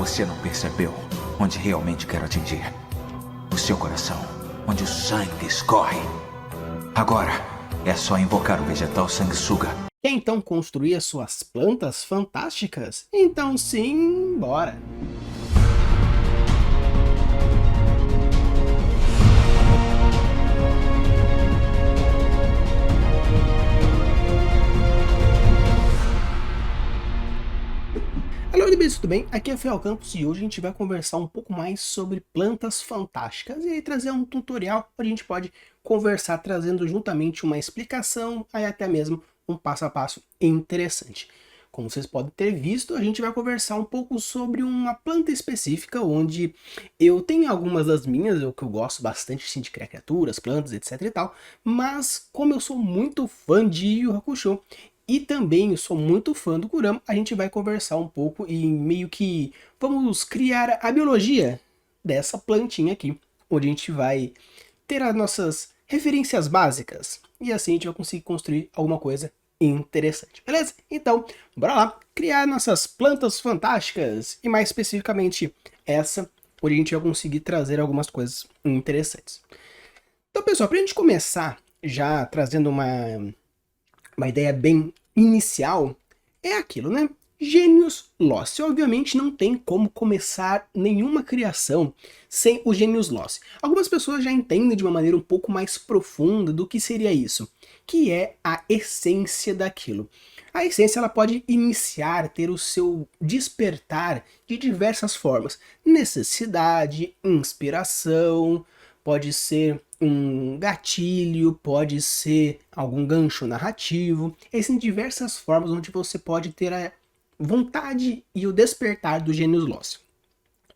Você não percebeu onde realmente quero atingir. O seu coração, onde o sangue escorre. Agora, é só invocar o vegetal sanguessuga. Quer então construir as suas plantas fantásticas? Então sim, bora! Alô, bebês, tudo bem? Aqui é Fel Campos e hoje a gente vai conversar um pouco mais sobre plantas fantásticas e aí trazer um tutorial onde a gente pode conversar trazendo juntamente uma explicação, aí até mesmo um passo a passo interessante. Como vocês podem ter visto, a gente vai conversar um pouco sobre uma planta específica, onde eu tenho algumas das minhas, que eu gosto bastante assim, de criar criaturas, plantas, etc e tal, mas como eu sou muito fã de Yu Yu Hakusho, e também eu sou muito fã do Kurama, a gente vai conversar um pouco e meio que vamos criar a biologia dessa plantinha aqui, onde a gente vai ter as nossas referências básicas, e assim a gente vai conseguir construir alguma coisa interessante, beleza? Então, bora lá, criar nossas plantas fantásticas, e mais especificamente essa, onde a gente vai conseguir trazer algumas coisas interessantes. Então, pessoal, pra gente começar já trazendo uma ideia bem inicial, é aquilo, né? Genius Loci. Obviamente não tem como começar nenhuma criação sem o Genius Loci. Algumas pessoas já entendem de uma maneira um pouco mais profunda do que seria isso, que é a essência daquilo. A essência ela pode iniciar, ter o seu despertar de diversas formas. Necessidade, inspiração, pode ser um gatilho, pode ser algum gancho narrativo. Existem diversas formas onde você pode ter a vontade e o despertar do Genius Loci.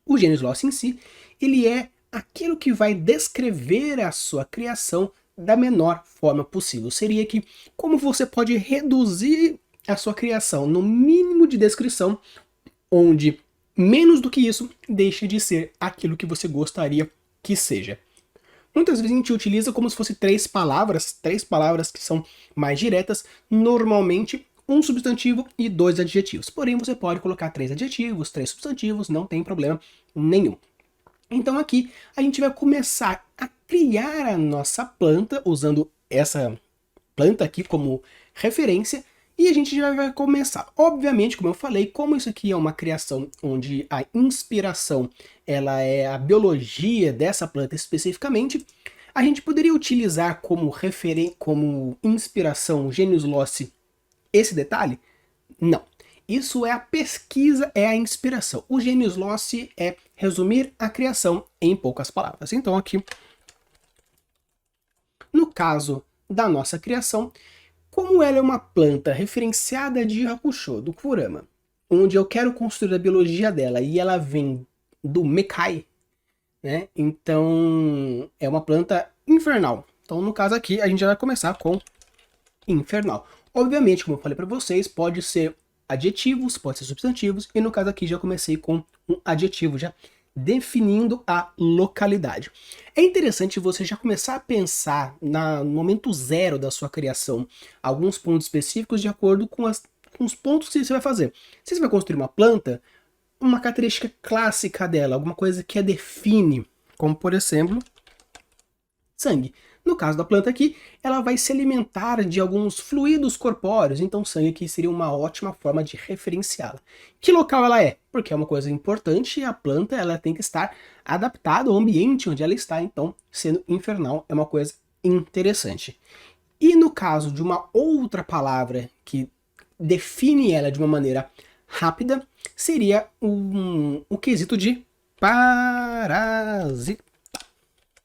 O Genius Loci em si, ele é aquilo que vai descrever a sua criação da menor forma possível. Seria que como você pode reduzir a sua criação no mínimo de descrição, onde menos do que isso deixa de ser aquilo que você gostaria que seja. Muitas vezes a gente utiliza como se fosse três palavras que são mais diretas, normalmente um substantivo e dois adjetivos. Porém, você pode colocar três adjetivos, três substantivos, não tem problema nenhum. Então aqui a gente vai começar a criar a nossa planta, usando essa planta aqui como referência, e a gente já vai começar. Obviamente, como eu falei, como isso aqui é uma criação onde a inspiração ela é a biologia dessa planta especificamente, a gente poderia utilizar como como inspiração Genius Loci esse detalhe? Não. Isso é a pesquisa, é a inspiração. O Genius Loci é resumir a criação em poucas palavras. Então aqui, no caso da nossa criação, como ela é uma planta referenciada de Hakusho, do Kurama, onde eu quero construir a biologia dela e ela vem do Mekai, né? Então é uma planta infernal. Então no caso aqui a gente já vai começar com infernal. Obviamente, como eu falei para vocês, pode ser adjetivos, pode ser substantivos, e no caso aqui já comecei com um adjetivo, já definindo a localidade. É interessante você já começar a pensar no momento zero da sua criação, alguns pontos específicos de acordo com os pontos que você vai fazer. Se você vai construir uma planta, uma característica clássica dela, alguma coisa que a define, como por exemplo, sangue. No caso da planta aqui, ela vai se alimentar de alguns fluidos corpóreos, então sangue aqui seria uma ótima forma de referenciá-la. Que local ela é? Porque é uma coisa importante e a planta ela tem que estar adaptada ao ambiente onde ela está, então sendo infernal é uma coisa interessante. E no caso de uma outra palavra que define ela de uma maneira rápida, seria o quesito de parasita.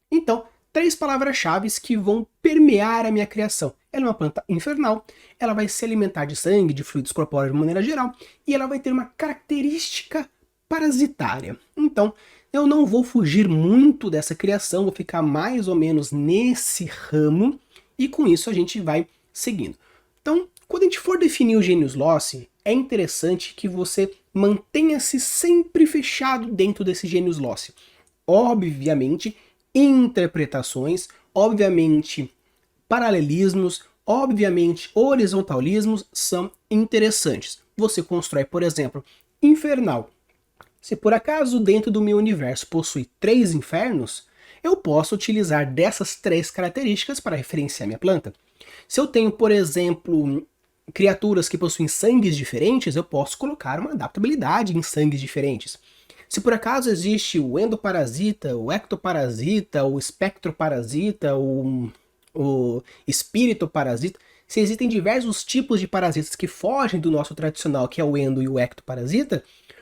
Então, três palavras-chave que vão permear a minha criação. Ela é uma planta infernal, ela vai se alimentar de sangue, de fluidos corpóreos de maneira geral, e ela vai ter uma característica parasitária. Então, eu não vou fugir muito dessa criação, vou ficar mais ou menos nesse ramo, e com isso a gente vai seguindo. Então, quando a gente for definir o Genius Loci, é interessante que você mantenha-se sempre fechado dentro desse Genius Loci. Obviamente, interpretações, obviamente paralelismos, obviamente horizontalismos são interessantes. Você constrói, por exemplo, infernal Se por acaso dentro do meu universo possui 3 infernos, eu posso utilizar dessas 3 características para referenciar minha planta. Se eu tenho, por exemplo, criaturas que possuem sangues diferentes, eu posso colocar uma adaptabilidade em sangues diferentes. Se por acaso existe o endoparasita, o ectoparasita, o espectroparasita, o espíritoparasita, se existem diversos tipos de parasitas que fogem do nosso tradicional, que é o endo e o ectoparasita,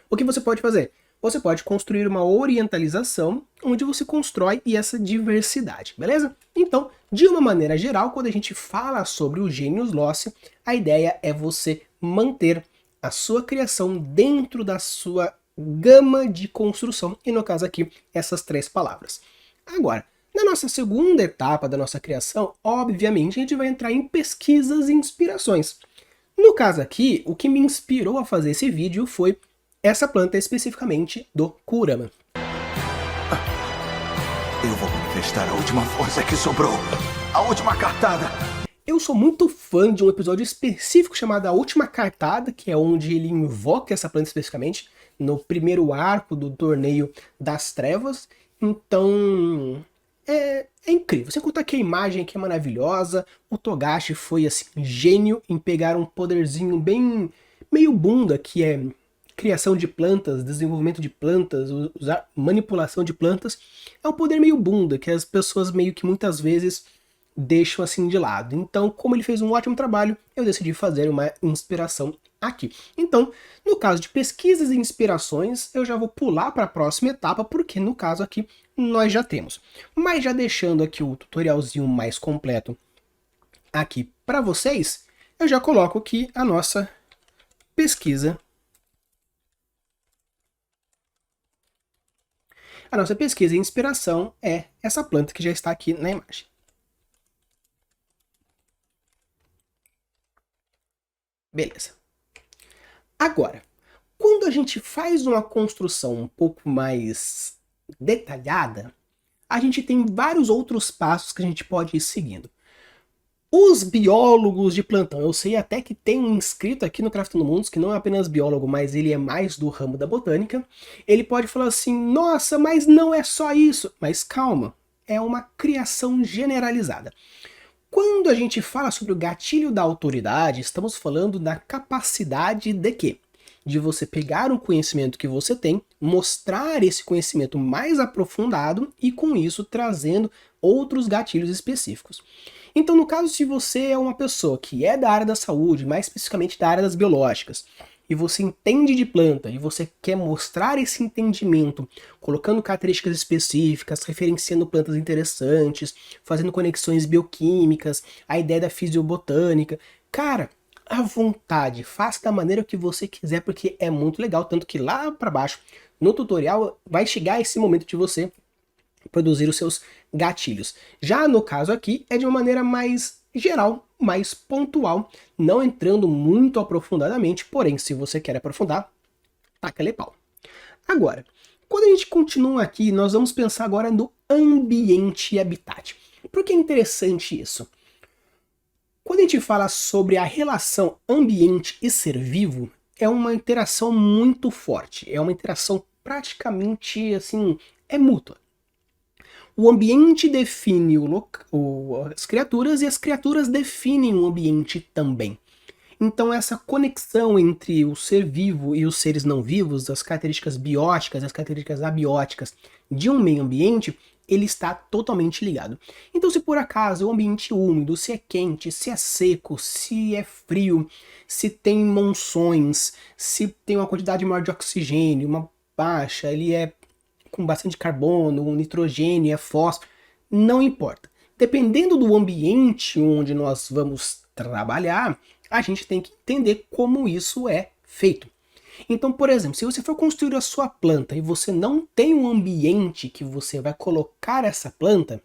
o que você pode fazer? Você pode construir uma orientalização onde você constrói essa diversidade, beleza? Então, de uma maneira geral, quando a gente fala sobre o Genius Loci, a ideia é você manter a sua criação dentro da sua gama de construção, e no caso aqui, essas 3 palavras. Agora, na nossa segunda etapa da nossa criação, obviamente a gente vai entrar em pesquisas e inspirações. No caso aqui, o que me inspirou a fazer esse vídeo foi essa planta especificamente do Kurama. Eu vou manifestar a última força que sobrou. A última cartada. Eu sou muito fã de um episódio específico chamado A Última Cartada, que é onde ele invoca essa planta especificamente, no primeiro arco do Torneio das Trevas. Então, é incrível. Sem contar que a imagem aqui é maravilhosa, o Togashi foi assim, gênio em pegar um poderzinho bem meio bunda, que é criação de plantas, desenvolvimento de plantas, usar manipulação de plantas. É um poder meio bunda, que as pessoas meio que muitas vezes deixam assim de lado. Então, como ele fez um ótimo trabalho, eu decidi fazer uma inspiração aqui. Então, no caso de pesquisas e inspirações, eu já vou pular para a próxima etapa, porque no caso aqui nós já temos. Mas já deixando aqui o tutorialzinho mais completo aqui para vocês, eu já coloco aqui a nossa pesquisa. A nossa pesquisa e inspiração é essa planta que já está aqui na imagem. Beleza. Agora, quando a gente faz uma construção um pouco mais detalhada, a gente tem vários outros passos que a gente pode ir seguindo. Os biólogos de plantão, eu sei até que tem um inscrito aqui no Craftando Mundos que não é apenas biólogo, mas ele é mais do ramo da botânica. Ele pode falar assim, nossa, mas não é só isso. Mas calma, é uma criação generalizada. Quando a gente fala sobre o gatilho da autoridade, estamos falando da capacidade de quê? De você pegar um conhecimento que você tem, mostrar esse conhecimento mais aprofundado e com isso trazendo outros gatilhos específicos. Então, no caso, se você é uma pessoa que é da área da saúde, mais especificamente da área das biológicas, e você entende de planta, e você quer mostrar esse entendimento, colocando características específicas, referenciando plantas interessantes, fazendo conexões bioquímicas, a ideia da fisiobotânica, cara, à vontade, faça da maneira que você quiser, porque é muito legal, tanto que lá para baixo, no tutorial, vai chegar esse momento de você produzir os seus gatilhos. Já no caso aqui, é de uma maneira mais geral, mais pontual, não entrando muito aprofundadamente, porém, se você quer aprofundar, taca-lhe pau. Agora, quando a gente continua aqui, nós vamos pensar agora no ambiente e habitat. Por que é interessante isso? Quando a gente fala sobre a relação ambiente e ser vivo, é uma interação muito forte, é uma interação praticamente, assim, é mútua. O ambiente define as criaturas e as criaturas definem o ambiente também. Então essa conexão entre o ser vivo e os seres não vivos, as características bióticas e as características abióticas de um meio ambiente, ele está totalmente ligado. Então se por acaso o ambiente úmido, se é quente, se é seco, se é frio, se tem monções, se tem uma quantidade maior de oxigênio, uma baixa, ele é com bastante carbono, nitrogênio, é fósforo, não importa. Dependendo do ambiente onde nós vamos trabalhar, a gente tem que entender como isso é feito. Então, por exemplo, se você for construir a sua planta e você não tem um ambiente que você vai colocar essa planta,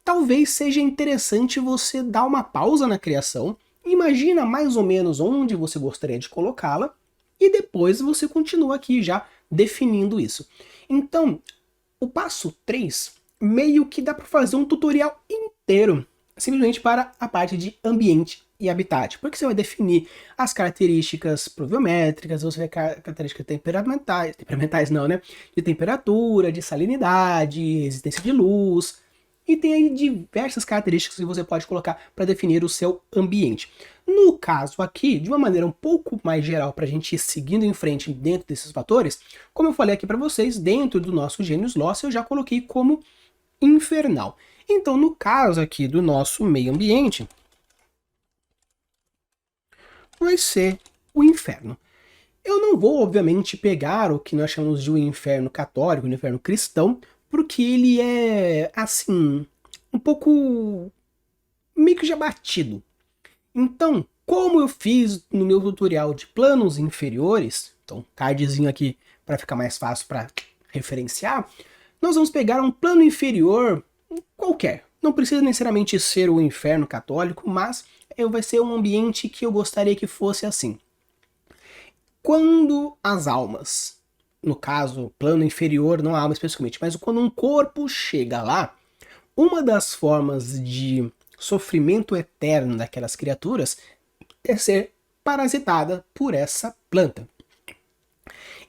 talvez seja interessante você dar uma pausa na criação, imagina mais ou menos onde você gostaria de colocá-la, e depois você continua aqui já definindo isso. Então, o passo 3, meio que dá para fazer um tutorial inteiro, simplesmente para a parte de ambiente e habitat, porque você vai definir as características pluviométricas, você vai características temperamentais não, né? De temperatura, de salinidade, resistência de luz, e tem aí diversas características que você pode colocar para definir o seu ambiente. No caso aqui, de uma maneira um pouco mais geral, para a gente ir seguindo em frente dentro desses fatores, como eu falei aqui para vocês, dentro do nosso Genius Loci eu já coloquei como infernal. Então, no caso aqui do nosso meio ambiente, vai ser o inferno. Eu não vou, obviamente, pegar o que nós chamamos de um inferno católico, um inferno cristão, porque ele é, assim, um pouco meio que já batido. Então, como eu fiz no meu tutorial de planos inferiores, então cardzinho aqui para ficar mais fácil para referenciar, nós vamos pegar um plano inferior qualquer. Não precisa necessariamente ser o inferno católico, mas vai ser um ambiente que eu gostaria que fosse assim. Quando as almas, no caso, plano inferior, não a alma especificamente, mas quando um corpo chega lá, uma das formas de sofrimento eterno daquelas criaturas é ser parasitada por essa planta.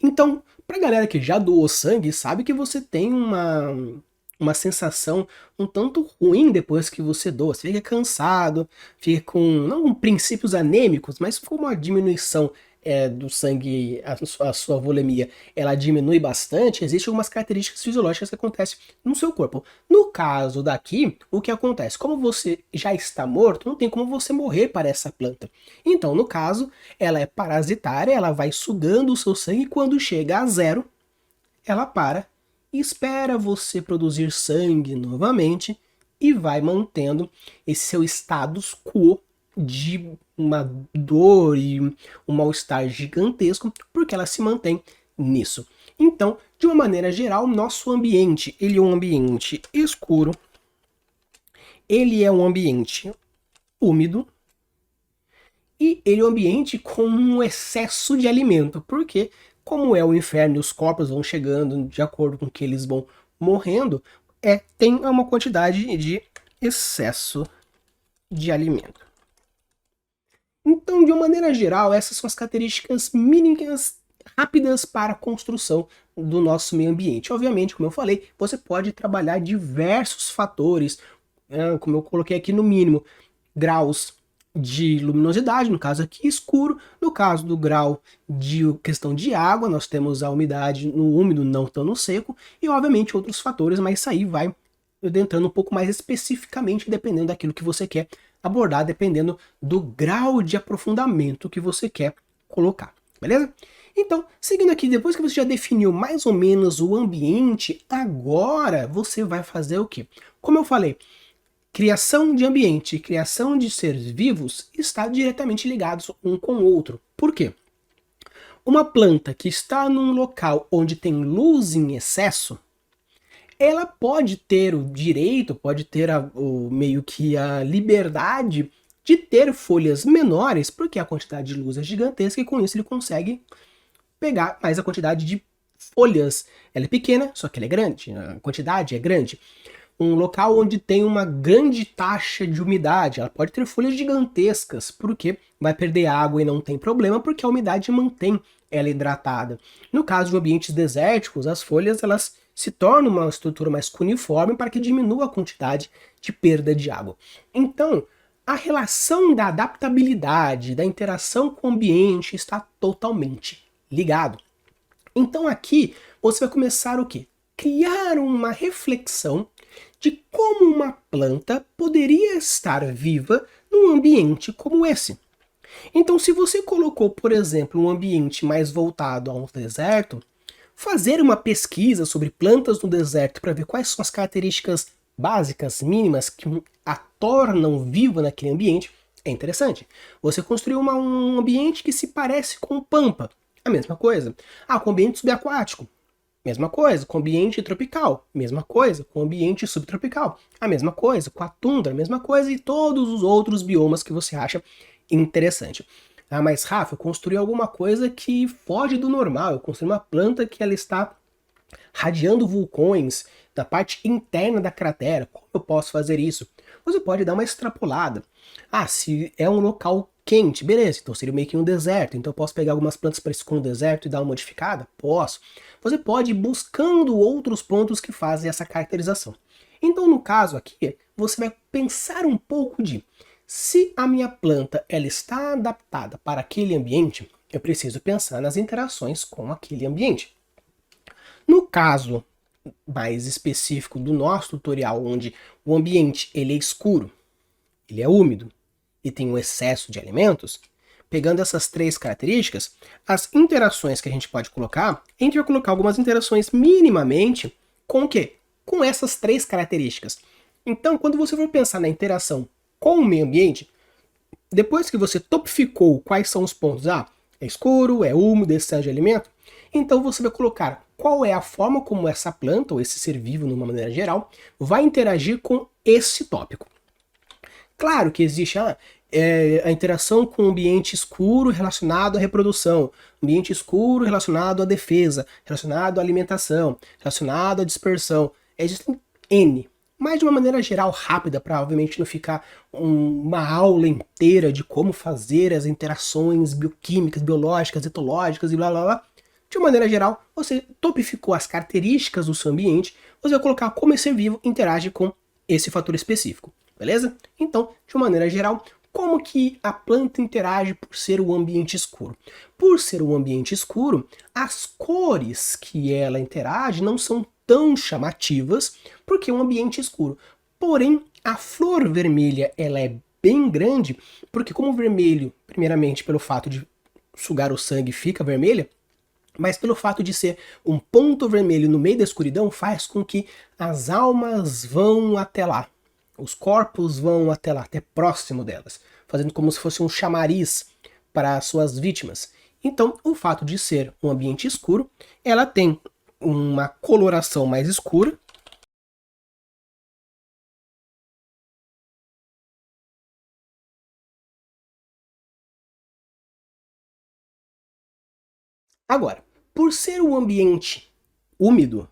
Então, pra galera que já doou sangue, sabe que você tem uma sensação um tanto ruim depois que você doa. Você fica cansado, fica com, não com princípios anêmicos, mas com uma diminuição do sangue, a sua volemia, ela diminui bastante. Existem algumas características fisiológicas que acontecem no seu corpo. No caso daqui, o que acontece? Como você já está morto, não tem como você morrer para essa planta. Então, no caso, ela é parasitária, ela vai sugando o seu sangue e quando chega a zero, ela para e espera você produzir sangue novamente e vai mantendo esse seu status quo de uma dor e um mal-estar gigantesco, porque ela se mantém nisso. Então, de uma maneira geral, nosso ambiente, ele é um ambiente escuro, ele é um ambiente úmido, e ele é um ambiente com um excesso de alimento, porque como é o inferno e os corpos vão chegando de acordo com que eles vão morrendo, tem uma quantidade de excesso de alimento. Então, de uma maneira geral, essas são as características mínimas rápidas para a construção do nosso meio ambiente. Obviamente, como eu falei, você pode trabalhar diversos fatores, como eu coloquei aqui no mínimo, graus de luminosidade, no caso aqui escuro, no caso do grau de questão de água, nós temos a umidade no úmido, não tão no seco, e obviamente outros fatores, mas isso aí vai entrando um pouco mais especificamente dependendo daquilo que você quer abordar, dependendo do grau de aprofundamento que você quer colocar, beleza? Então, seguindo aqui, depois que você já definiu mais ou menos o ambiente, agora você vai fazer o quê? Como eu falei, criação de ambiente e criação de seres vivos está diretamente ligados um com o outro. Por quê? Uma planta que está num local onde tem luz em excesso, ela pode ter o direito, pode ter meio que a liberdade de ter folhas menores, porque a quantidade de luz é gigantesca e com isso ele consegue pegar mais a quantidade de folhas. Ela é pequena, só que ela é grande, a quantidade é grande. Um local onde tem uma grande taxa de umidade, ela pode ter folhas gigantescas, porque vai perder água e não tem problema, porque a umidade mantém ela hidratada. No caso de ambientes desérticos, as folhas elas se tornam uma estrutura mais cuneiforme para que diminua a quantidade de perda de água. Então, a relação da adaptabilidade, da interação com o ambiente está totalmente ligado. Então aqui você vai começar o quê? Criar uma reflexão de como uma planta poderia estar viva num ambiente como esse. Então, se você colocou, por exemplo, um ambiente mais voltado a um deserto, fazer uma pesquisa sobre plantas no deserto para ver quais são as características básicas, mínimas, que a tornam viva naquele ambiente, é interessante. Você construiu um ambiente que se parece com o pampa, a mesma coisa. Com ambiente subaquático, mesma coisa. Com ambiente tropical, mesma coisa. Com ambiente subtropical, a mesma coisa. Com a tundra, a mesma coisa. E todos os outros biomas que você acha interessante. Mas Rafa, eu construí alguma coisa que foge do normal. Eu construí uma planta que ela está radiando vulcões da parte interna da cratera. Como eu posso fazer isso? você pode dar uma extrapolada. Ah, se é um local quente, beleza, então seria meio que um deserto, então eu posso pegar algumas plantas parecidas com um deserto e dar uma modificada? Posso. Você pode ir buscando outros pontos que fazem essa caracterização. Então, no caso aqui, você vai pensar um pouco de se a minha planta ela está adaptada para aquele ambiente, eu preciso pensar nas interações com aquele ambiente. No caso mais específico do nosso tutorial, onde o ambiente ele é escuro, ele é úmido e tem um excesso de alimentos, pegando essas três características, as interações que a gente pode colocar, a gente vai colocar algumas interações minimamente com o quê? Com essas três características. Então, quando você for pensar na interação com o meio ambiente, depois que você topificou quais são os pontos, é escuro, é úmido, excesso de alimento, então você vai colocar qual é a forma como essa planta, ou esse ser vivo, de uma maneira geral, vai interagir com esse tópico. Claro que existe a interação com o ambiente escuro relacionado à reprodução, ambiente escuro relacionado à defesa, relacionado à alimentação, relacionado à dispersão. Existem N. Mas de uma maneira geral, rápida, para obviamente não ficar uma aula inteira de como fazer as interações bioquímicas, biológicas, etológicas e blá blá blá. De uma maneira geral, você topificou as características do seu ambiente, você vai colocar como esse ser vivo interage com esse fator específico, beleza? Então, de uma maneira geral, como que a planta interage por ser o ambiente escuro? Por ser um ambiente escuro, as cores que ela interage não são tão chamativas, porque é um ambiente escuro. Porém, a flor vermelha ela é bem grande, porque como o vermelho, primeiramente pelo fato de sugar o sangue fica vermelha, mas pelo fato de ser um ponto vermelho no meio da escuridão, faz com que as almas vão até lá. Os corpos vão até lá, até próximo delas, fazendo como se fosse um chamariz para as suas vítimas. Então, o fato de ser um ambiente escuro, ela tem uma coloração mais escura. Agora, por ser um ambiente úmido,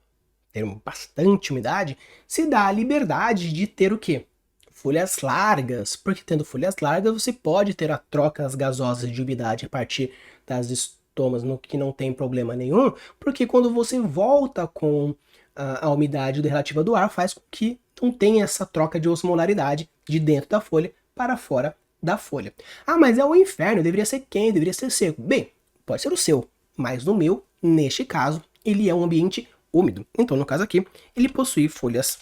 ter bastante umidade, se dá a liberdade de ter o quê? Folhas largas, porque tendo folhas largas você pode ter a trocas gasosas de umidade a partir das estomas, no que não tem problema nenhum, porque quando você volta com a umidade relativa do ar, faz com que não tenha essa troca de osmolaridade de dentro da folha para fora da folha. Ah, mas é o inferno, deveria ser quente, deveria ser seco. Bem, pode ser o seu, mas no meu, neste caso, ele é um ambiente úmido. Então, no caso aqui, ele possui folhas.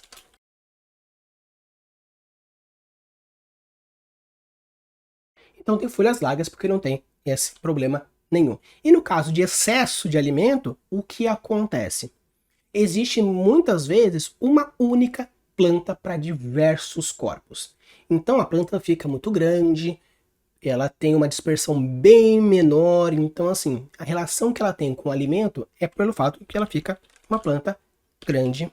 Então tem folhas largas porque não tem esse problema nenhum. E no caso de excesso de alimento, o que acontece? Existe muitas vezes uma única planta para diversos corpos. Então a planta fica muito grande, ela tem uma dispersão bem menor, então assim, a relação que ela tem com o alimento é pelo fato que ela fica uma planta grande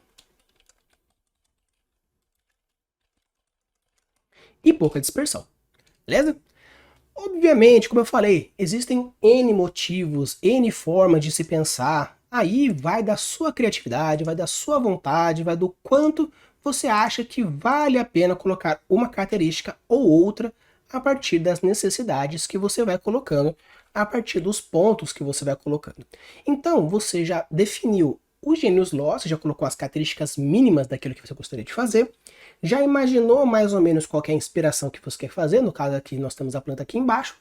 e pouca dispersão, beleza? Obviamente, como eu falei, existem N motivos, N formas de se pensar, aí vai da sua criatividade, vai da sua vontade, vai do quanto você acha que vale a pena colocar uma característica ou outra a partir das necessidades que você vai colocando, a partir dos pontos que você vai colocando. Então, você já definiu o Genius Law, você já colocou as características mínimas daquilo que você gostaria de fazer, já imaginou mais ou menos qual é a inspiração que você quer fazer, no caso aqui nós temos a planta aqui embaixo.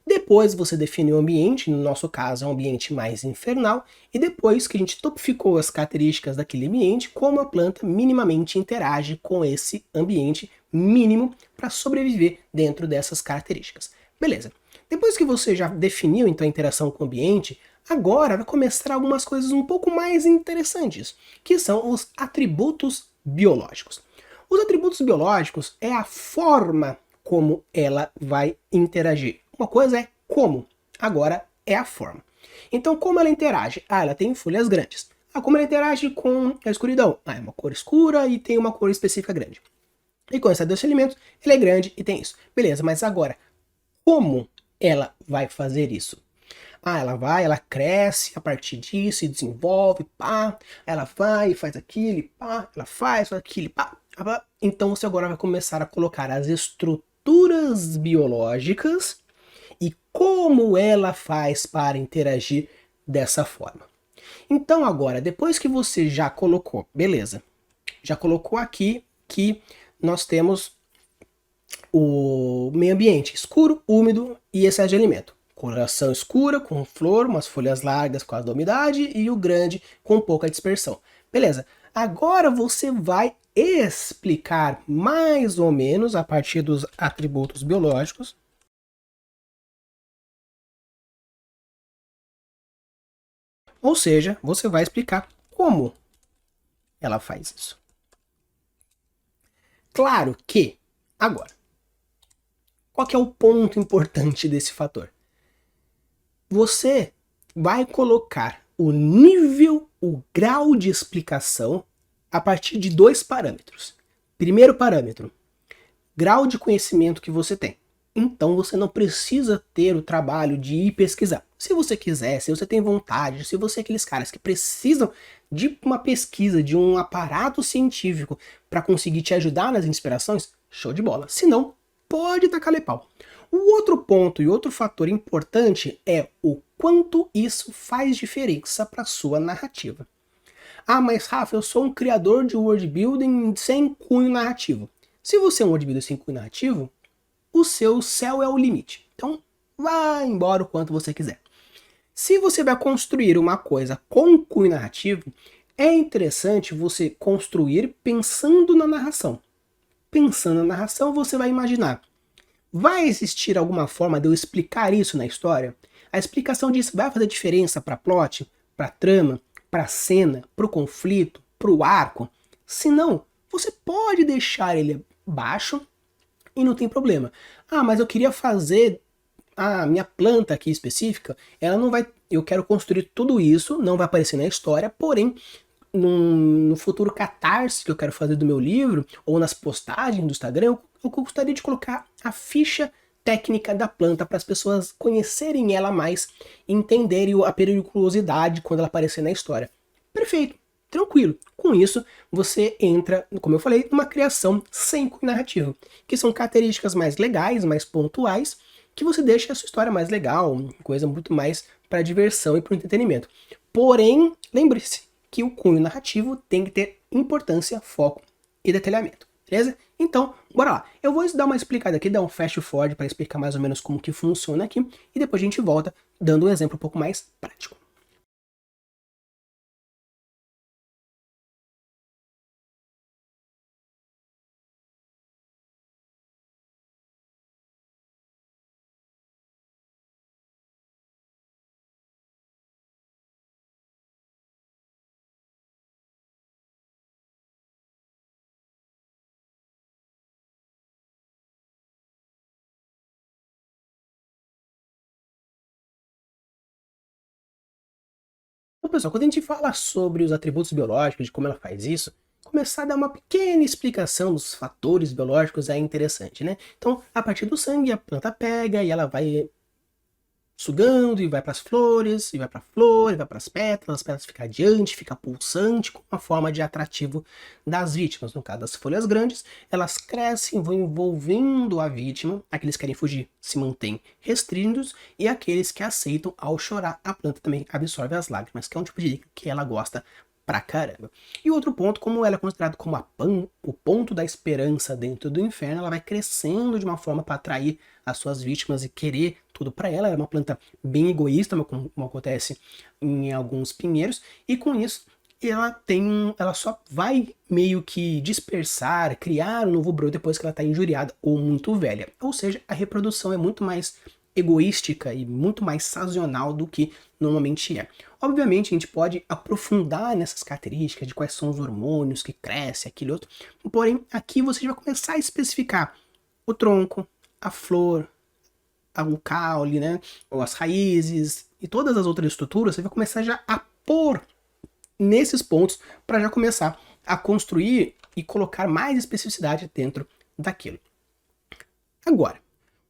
Depois você definiu o ambiente, no nosso caso é um ambiente mais infernal, e depois que a gente topificou as características daquele ambiente, como a planta minimamente interage com esse ambiente mínimo para sobreviver dentro dessas características. Beleza. Depois que você já definiu então a interação com o ambiente, agora vai começar algumas coisas um pouco mais interessantes, que são os atributos biológicos. Os atributos biológicos é a forma como ela vai interagir. Uma coisa é como, agora é a forma. Então, como ela interage? Ela tem folhas grandes. Como ela interage com a escuridão? É uma cor escura e tem uma cor específica grande. E com esses alimentos, ele é grande e tem isso. Beleza, mas agora, como ela vai fazer isso? Ela cresce a partir disso e desenvolve, pá. Ela vai e faz aquilo, pá. Ela faz aquilo, pá. Então você agora vai começar a colocar as estruturas biológicas e como ela faz para interagir dessa forma. Então agora, depois que você já colocou, beleza, já colocou aqui que nós temos o meio ambiente escuro, úmido e excesso de alimento. Coloração escura com flor, umas folhas largas por causa da umidade e o grande com pouca dispersão. Beleza, agora você vai explicar mais ou menos a partir dos atributos biológicos. Ou seja, você vai explicar como ela faz isso. Claro que, agora, qual que é o ponto importante desse fator? Você vai colocar o nível, o grau de explicação a partir de 2 parâmetros. Primeiro parâmetro, grau de conhecimento que você tem. Então você não precisa ter o trabalho de ir pesquisar. Se você quiser, se você tem vontade, se você é aqueles caras que precisam de uma pesquisa, de um aparato científico para conseguir te ajudar nas inspirações, show de bola. Se não, pode tacar pau. O outro ponto e outro fator importante é o quanto isso faz diferença para sua narrativa. Ah, mas Rafa, eu sou um criador de world building sem cunho narrativo. Se você é um world builder sem cunho narrativo, o seu céu é o limite. Então, vá embora o quanto você quiser. Se você vai construir uma coisa com cunho narrativo, é interessante você construir pensando na narração. Pensando na narração, você vai imaginar: vai existir alguma forma de eu explicar isso na história? A explicação disso vai fazer diferença para plot, para trama, para cena, para o conflito, para o arco? Se não, você pode deixar ele baixo e não tem problema. Ah, mas eu queria fazer a minha planta aqui específica, ela não vai, eu quero construir tudo isso, não vai aparecer na história, porém no futuro catarse que eu quero fazer do meu livro, ou nas postagens do Instagram, eu gostaria de colocar a ficha técnica da planta para as pessoas conhecerem ela mais e entenderem a periculosidade quando ela aparecer na história. Perfeito, tranquilo. Com isso, você entra, como eu falei, numa criação sem cunho narrativo, que são características mais legais, mais pontuais, que você deixa a sua história mais legal, coisa muito mais para diversão e para o entretenimento. Porém, lembre-se que o cunho narrativo tem que ter importância, foco e detalhamento, beleza? Então, bora lá. Eu vou dar uma explicada aqui, dar um fast forward para explicar mais ou menos como que funciona aqui, e depois a gente volta dando um exemplo um pouco mais prático. Então, pessoal, quando a gente fala sobre os atributos biológicos, de como ela faz isso, começar a dar uma pequena explicação dos fatores biológicos é interessante, né? Então, a partir do sangue, a planta pega e ela vai sugando e vai para as flores, e vai para a flor, e vai para as pétalas ficam adiante, fica pulsante, com uma forma de atrativo das vítimas. No caso das folhas grandes, elas crescem, vão envolvendo a vítima, aqueles que querem fugir se mantêm restritos, e aqueles que aceitam, ao chorar, a planta também absorve as lágrimas, que é um tipo de líquido que ela gosta pra caramba. E outro ponto, como ela é considerada como o ponto da esperança dentro do inferno, ela vai crescendo de uma forma para atrair as suas vítimas e querer tudo para ela. Ela é uma planta bem egoísta, como acontece em alguns pinheiros, e com isso ela só vai meio que dispersar, criar um novo broto depois que ela está injuriada ou muito velha. Ou seja, a reprodução é muito mais egoística e muito mais sazonal do que normalmente é. Obviamente a gente pode aprofundar nessas características de quais são os hormônios que crescem, aquele outro, porém aqui você vai começar a especificar o tronco, a flor, o caule, né, ou as raízes e todas as outras estruturas. Você vai começar já a pôr nesses pontos para já começar a construir e colocar mais especificidade dentro daquilo. Agora,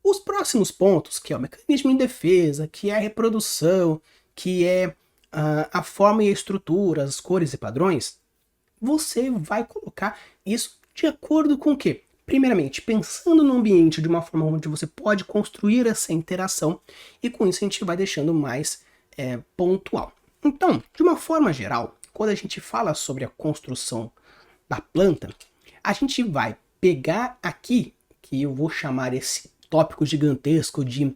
os próximos pontos, que é o mecanismo de defesa, que é a reprodução, que é a forma e a estrutura, as cores e padrões, você vai colocar isso De acordo com o quê? Primeiramente, pensando no ambiente de uma forma onde você pode construir essa interação, e com isso a gente vai deixando mais pontual. Então, de uma forma geral, quando a gente fala sobre a construção da planta, a gente vai pegar aqui, que eu vou chamar esse tópico gigantesco de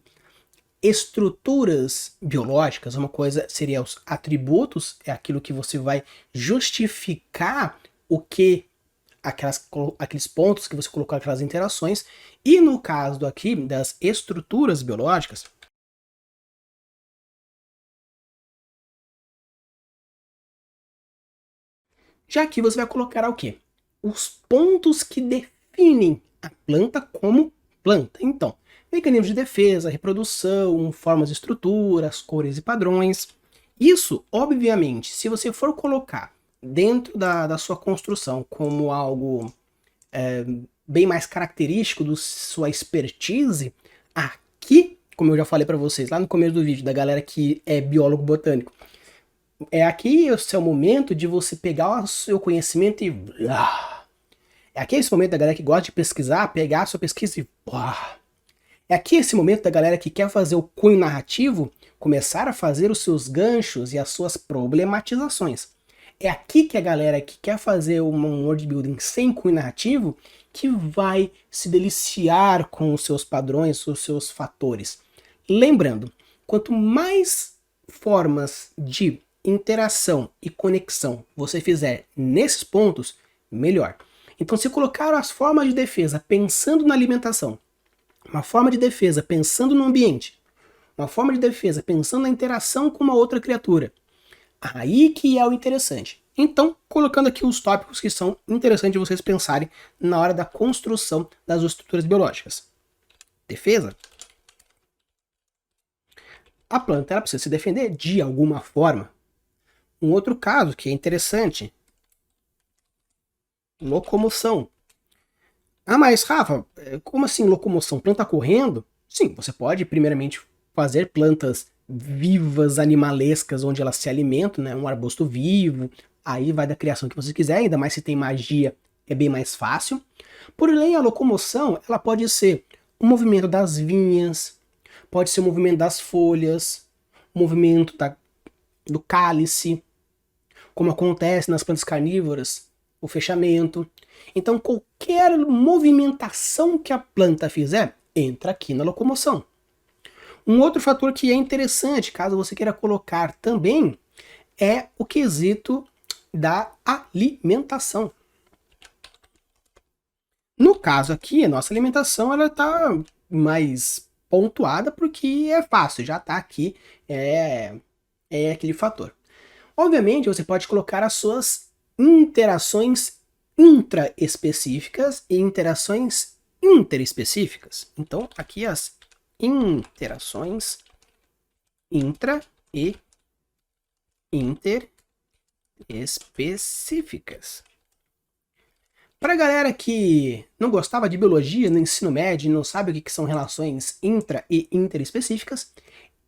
estruturas biológicas. Uma coisa seria os atributos, é aquilo que você vai justificar o que aqueles pontos que você colocou, aquelas interações, e no caso aqui das estruturas biológicas, já aqui você vai colocar o quê? Os pontos que definem a planta como planta. Então, mecanismos de defesa, reprodução, formas de estruturas, cores e padrões. Isso, obviamente, se você for colocar dentro da sua construção como algo bem mais característico da sua expertise, aqui, como eu já falei para vocês lá no começo do vídeo, da galera que é biólogo botânico, é aqui o seu momento de você pegar o seu conhecimento e... É aqui esse momento da galera que gosta de pesquisar, pegar a sua pesquisa e... É aqui esse momento da galera que quer fazer o cunho narrativo, começar a fazer os seus ganchos e as suas problematizações. É aqui que a galera que quer fazer um world building sem cunho narrativo, que vai se deliciar com os seus padrões, os seus fatores. Lembrando, quanto mais formas de interação e conexão você fizer nesses pontos, melhor. Então, se colocar as formas de defesa pensando na alimentação, uma forma de defesa pensando no ambiente, uma forma de defesa pensando na interação com uma outra criatura, aí que é o interessante. Então, colocando aqui os tópicos que são interessantes de vocês pensarem na hora da construção das estruturas biológicas. Defesa. A planta ela precisa se defender de alguma forma. Um outro caso que é interessante, locomoção. Ah, mas Rafa, como assim locomoção? Planta correndo? Sim, você pode primeiramente fazer plantas vivas, animalescas, onde elas se alimentam, né? Um arbusto vivo, aí vai da criação que você quiser, ainda mais se tem magia, é bem mais fácil. Porém, a locomoção, ela pode ser o movimento das vinhas, pode ser o movimento das folhas, o movimento do cálice, como acontece nas plantas carnívoras, o fechamento. Então, qualquer movimentação que a planta fizer, entra aqui na locomoção. Um outro fator que é interessante, caso você queira colocar também, é o quesito da alimentação. No caso aqui, a nossa alimentação ela está mais pontuada porque é fácil, já está aqui, é aquele fator. Obviamente, você pode colocar as suas interações intraespecíficas e interações interespecíficas. Então, aqui as interações intra e interespecíficas. Para a galera que não gostava de biologia no ensino médio e não sabe o que são relações intra e interespecíficas,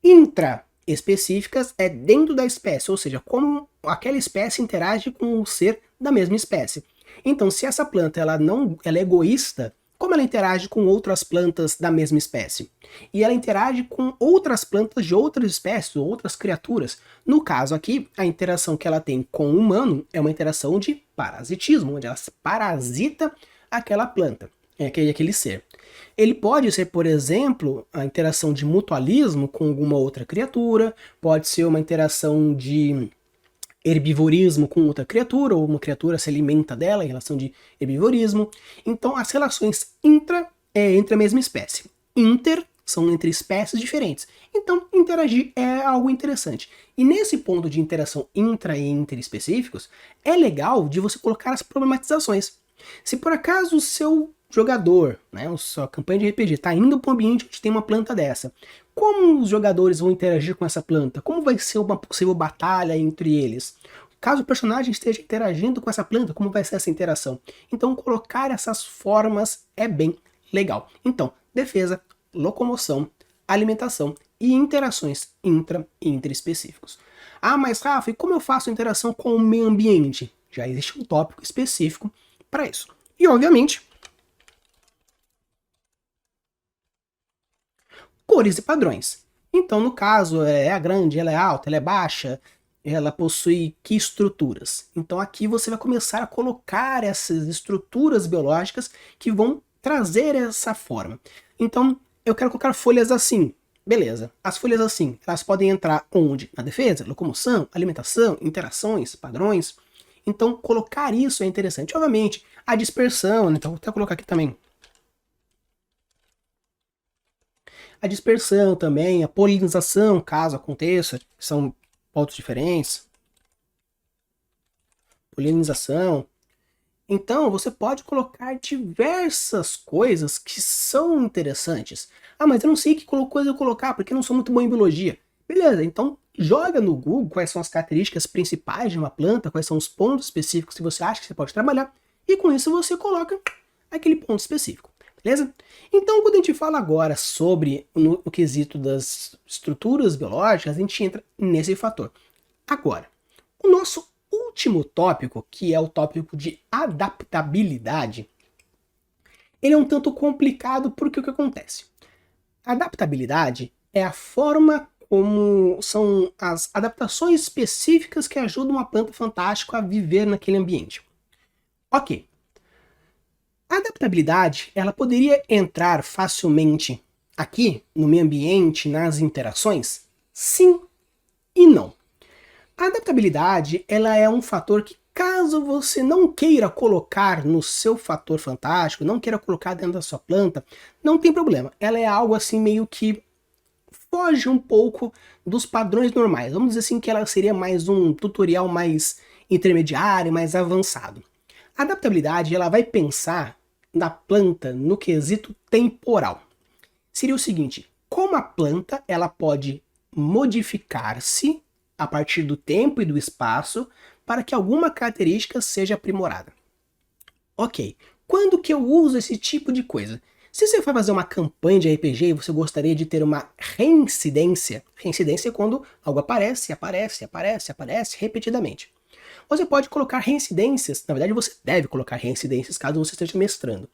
intraespecíficas é dentro da espécie, ou seja, como aquela espécie interage com o ser da mesma espécie. Então, se essa planta ela é egoísta, como ela interage com outras plantas da mesma espécie? E ela interage com outras plantas de outras espécies, ou outras criaturas. No caso aqui, a interação que ela tem com o humano é uma interação de parasitismo, onde ela parasita aquela planta, aquele ser. Ele pode ser, por exemplo, a interação de mutualismo com alguma outra criatura, pode ser uma interação de herbivorismo com outra criatura, ou uma criatura se alimenta dela em relação de herbivorismo. Então as relações intra é entre a mesma espécie. Inter são entre espécies diferentes. Então interagir é algo interessante. E nesse ponto de interação intra e interespecíficos, é legal de você colocar as problematizações. Se por acaso o seu jogador, né, a sua campanha de RPG está indo para um ambiente onde tem uma planta dessa, como os jogadores vão interagir com essa planta? Como vai ser uma possível batalha entre eles? Caso o personagem esteja interagindo com essa planta, como vai ser essa interação? Então colocar essas formas é bem legal. Então, defesa, locomoção, alimentação e interações intra e interespecíficos. Ah, mas Rafa, e como eu faço interação com o meio ambiente? Já existe um tópico específico para isso. E, obviamente, cores e padrões. Então, no caso, ela é grande, ela é alta, ela é baixa, ela possui que estruturas. Então aqui você vai começar a colocar essas estruturas biológicas que vão trazer essa forma. Então, eu quero colocar folhas assim. Beleza, as folhas assim, elas podem entrar onde? Na defesa, locomoção, alimentação, interações, padrões. Então, colocar isso é interessante. Obviamente, a dispersão, então vou até colocar aqui também. A dispersão também, a polinização, caso aconteça, são pontos diferentes. Polinização. Então, você pode colocar diversas coisas que são interessantes. Ah, mas eu não sei que coisa eu colocar, porque eu não sou muito bom em biologia. Beleza, então joga no Google quais são as características principais de uma planta, quais são os pontos específicos que você acha que você pode trabalhar, e com isso você coloca aquele ponto específico, beleza? Então, quando a gente fala agora sobre o quesito das estruturas biológicas, a gente entra nesse fator. Agora, o nosso último tópico, que é o tópico de adaptabilidade, ele é um tanto complicado porque o que acontece? A adaptabilidade é a forma como são as adaptações específicas que ajudam uma planta fantástica a viver naquele ambiente. Ok. A adaptabilidade, ela poderia entrar facilmente aqui no meio ambiente, nas interações? Sim e não. A adaptabilidade, ela é um fator que, caso você não queira colocar no seu fator fantástico, não queira colocar dentro da sua planta, não tem problema. Ela é algo assim meio que foge um pouco dos padrões normais. Vamos dizer assim que ela seria mais um tutorial mais intermediário, mais avançado. A adaptabilidade, ela vai pensar na planta no quesito temporal. Seria o seguinte, como a planta ela pode modificar-se a partir do tempo e do espaço para que alguma característica seja aprimorada. Ok, quando que eu uso esse tipo de coisa? Se você for fazer uma campanha de RPG e você gostaria de ter uma reincidência, reincidência é quando algo aparece repetidamente. Você pode colocar reincidências, na verdade você deve colocar reincidências caso você esteja mestrando.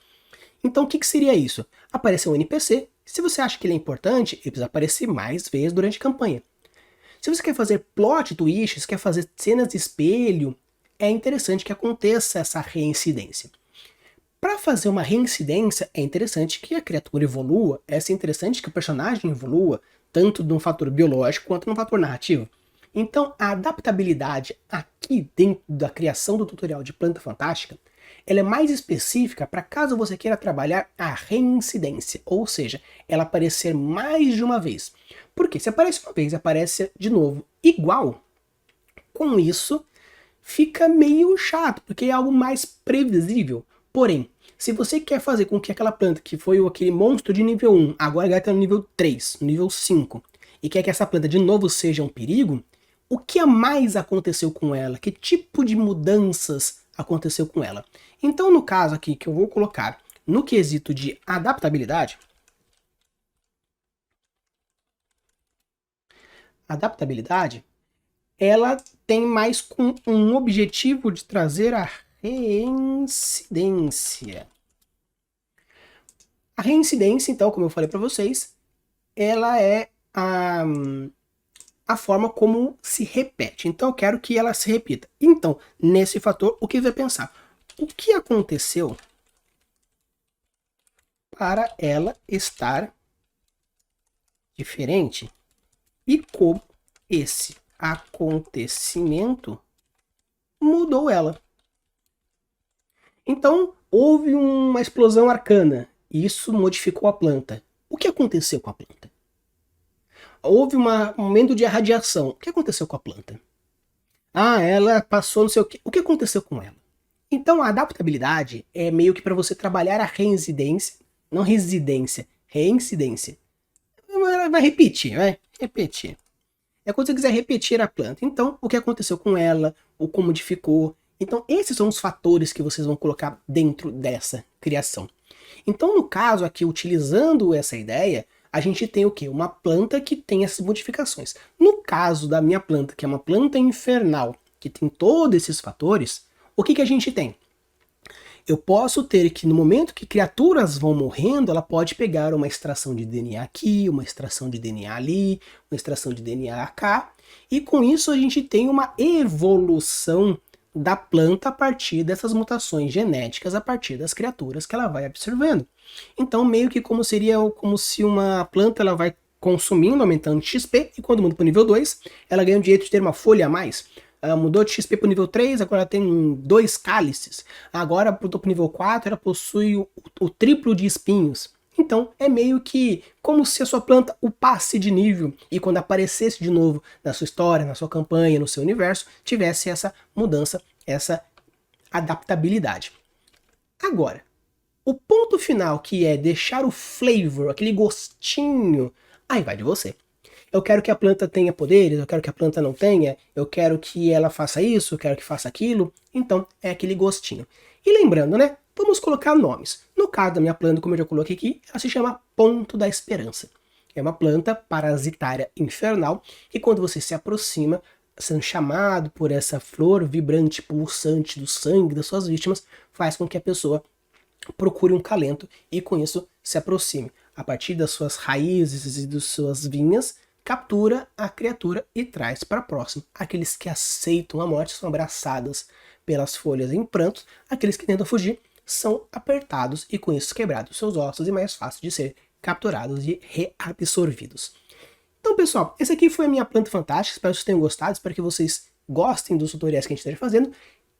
Então o que seria isso? Aparecer um NPC, se você acha que ele é importante, ele precisa aparecer mais vezes durante a campanha. Se você quer fazer plot twists, quer fazer cenas de espelho, é interessante que aconteça essa reincidência. Para fazer uma reincidência, é interessante que a criatura evolua, é interessante que o personagem evolua, tanto de um fator biológico quanto de um fator narrativo. Então, a adaptabilidade aqui dentro da criação do tutorial de Planta Fantástica, ela é mais específica para caso você queira trabalhar a reincidência, ou seja, ela aparecer mais de uma vez. Porque se aparece uma vez e aparece de novo igual, com isso fica meio chato, porque é algo mais previsível. Porém, se você quer fazer com que aquela planta que foi aquele monstro de nível 1, agora ela está no nível 3, no nível 5, e quer que essa planta de novo seja um perigo, o que a mais aconteceu com ela? Que tipo de mudanças aconteceu com ela? Então, no caso aqui que eu vou colocar no quesito de adaptabilidade, ela tem mais com um objetivo de trazer a reincidência. A reincidência, então, como eu falei para vocês, ela é a forma como se repete. Então, eu quero que ela se repita. Então, nesse fator, o que vai pensar? O que aconteceu para ela estar diferente? E como esse acontecimento mudou ela. Então, houve uma explosão arcana. E isso modificou a planta. O que aconteceu com a planta? Houve um momento de irradiação. O que aconteceu com a planta? Ah, ela passou não sei o quê. O que aconteceu com ela? Então, a adaptabilidade é meio que para você trabalhar a reincidência. Não residência, reincidência. Vai repetir, vai repetir. É quando você quiser repetir a planta. Então, o que aconteceu com ela, o como modificou. Então, esses são os fatores que vocês vão colocar dentro dessa criação. Então, no caso aqui, utilizando essa ideia, a gente tem o quê? Uma planta que tem essas modificações. No caso da minha planta, que é uma planta infernal, que tem todos esses fatores, o que a gente tem? Eu posso ter que, no momento que criaturas vão morrendo, ela pode pegar uma extração de DNA aqui, uma extração de DNA ali, uma extração de DNA cá, e com isso a gente tem uma evolução da planta a partir dessas mutações genéticas, a partir das criaturas que ela vai absorvendo. Então, meio que como se uma planta ela vai consumindo, aumentando XP, e quando muda para o nível 2, ela ganha o direito de ter uma folha a mais. Mudou de XP para o nível 3, agora ela tem 2 cálices. Agora mudou para o nível 4, ela possui o triplo de espinhos. Então é meio que como se a sua planta upasse de nível e quando aparecesse de novo na sua história, na sua campanha, no seu universo, tivesse essa mudança, essa adaptabilidade. Agora, o ponto final que é deixar o flavor, aquele gostinho, aí vai de você. Eu quero que a planta tenha poderes, eu quero que a planta não tenha, eu quero que ela faça isso, eu quero que faça aquilo. Então, é aquele gostinho. E lembrando, né? Vamos colocar nomes. No caso da minha planta, como eu já coloquei aqui, ela se chama Ponto da Esperança. É uma planta parasitária infernal e quando você se aproxima, sendo chamado por essa flor vibrante, pulsante do sangue das suas vítimas, faz com que a pessoa procure um calento e com isso se aproxime. A partir das suas raízes e das suas vinhas, captura a criatura e traz para próximo. Aqueles que aceitam a morte são abraçados pelas folhas em prantos, aqueles que tentam fugir são apertados e com isso quebrados seus ossos e mais fácil de ser capturados e reabsorvidos. Então pessoal, esse aqui foi a minha planta fantástica, espero que vocês tenham gostado, espero que vocês gostem dos tutoriais que a gente esteja fazendo.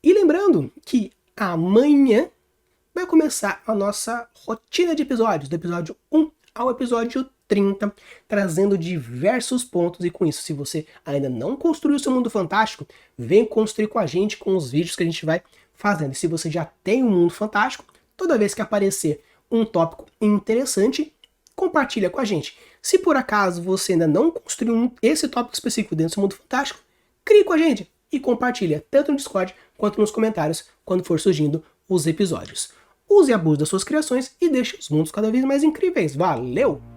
E lembrando que amanhã vai começar a nossa rotina de episódios, do episódio 1 ao episódio 30, trazendo diversos pontos, e com isso, se você ainda não construiu seu mundo fantástico, vem construir com a gente, com os vídeos que a gente vai fazendo. E se você já tem um mundo fantástico, toda vez que aparecer um tópico interessante, compartilha com a gente. Se por acaso você ainda não construiu esse tópico específico dentro do seu mundo fantástico, crie com a gente e compartilha, tanto no Discord quanto nos comentários, quando for surgindo os episódios. Use e abuse das suas criações e deixe os mundos cada vez mais incríveis. Valeu!